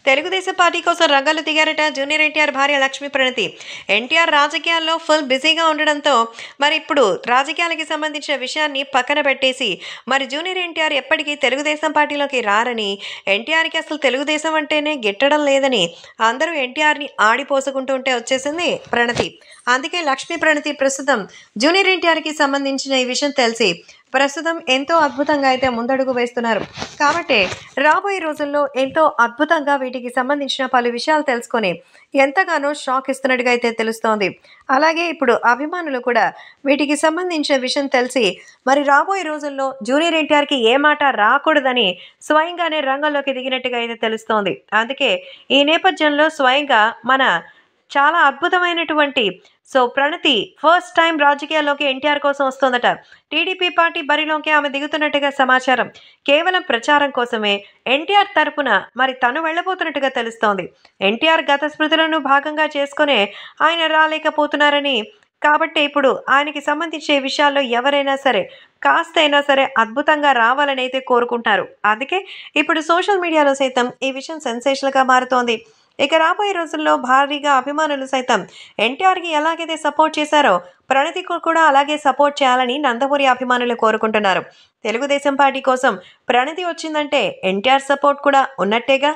Telugu Desam party కోసం రంగంలో దిగారట junior NTR భార్య లక్ష్మీ ప్రణతి. ఎన్టీఆర్ రాజకీయాల్లో ఫుల్ బిజీగా ఉండడంతో మరి ఇప్పుడు రాజకీయాలకి సంబంధించిన విషయాన్ని పక్కన పెట్టేసి మరి జూనియర్ ఎన్టీఆర్ ఎప్పటికీ తెలుగుదేశం పార్టీలోకి రారని, ఎన్టీఆర్కి అసలు తెలుగుదేశం అంటేనే గిట్టడం లేదని అందరూ ఎన్టీఆర్ని ఆడిపోసుకుంటూ ఉంటే వచ్చేసింది ప్రణతి. అందుకే లక్ష్మీ ప్రణతి ప్రస్తుతం జూనియర్ ఎన్టీఆర్కి సంబంధించిన ఈ విషయం తెలిసి ప్రస్తుతం ఎంతో అద్భుతంగా అయితే ముందడుగు వేస్తున్నారు. కాబట్టి రాబోయే రోజుల్లో ఎంతో అద్భుతంగా వీటికి సంబంధించిన పలు విషయాలు తెలుసుకొని ఎంతగానో షాక్ ఇస్తున్నట్టుగా అయితే తెలుస్తోంది. అలాగే ఇప్పుడు అభిమానులు కూడా వీటికి సంబంధించిన విషయం తెలిసి మరి రాబోయే రోజుల్లో జూనియర్ ఎన్టీఆర్కి ఏ మాట రాకూడదని స్వయంగానే రంగంలోకి దిగినట్టుగా అయితే తెలుస్తోంది. అందుకే ఈ నేపథ్యంలో స్వయంగా మన చాలా అద్భుతమైనటువంటి ప్రణతి ఫస్ట్ టైం రాజకీయాల్లోకి ఎన్టీఆర్ కోసం వస్తోందట. టీడీపీ పార్టీ బరిలోకి ఆమె దిగుతున్నట్టుగా సమాచారం. కేవలం ప్రచారం కోసమే ఎన్టీఆర్ తరపున మరి తను వెళ్ళబోతున్నట్టుగా తెలుస్తోంది. ఎన్టీఆర్ గత స్మృతులను భాగంగా చేసుకునే ఆయన రాలేకపోతున్నారని, కాబట్టి ఇప్పుడు ఆయనకి సంబంధించే విషయాల్లో ఎవరైనా సరే కాస్తైనా సరే అద్భుతంగా రావాలని అయితే కోరుకుంటారు. అందుకే ఇప్పుడు సోషల్ మీడియాలో సైతం ఈ విషయం సెన్సేషన్గా మారుతోంది. ఇక రాబోయే రోజుల్లో భారీగా అభిమానులు సైతం ఎన్టీఆర్కి ఎలాగైతే సపోర్ట్ చేశారో ప్రణతికు కూడా అలాగే సపోర్ట్ చేయాలని నందమూరి అభిమానులు కోరుకుంటున్నారు. తెలుగుదేశం పార్టీ కోసం ప్రణతి వచ్చిందంటే ఎన్టీఆర్ సపోర్ట్ కూడా ఉన్నట్టేగా.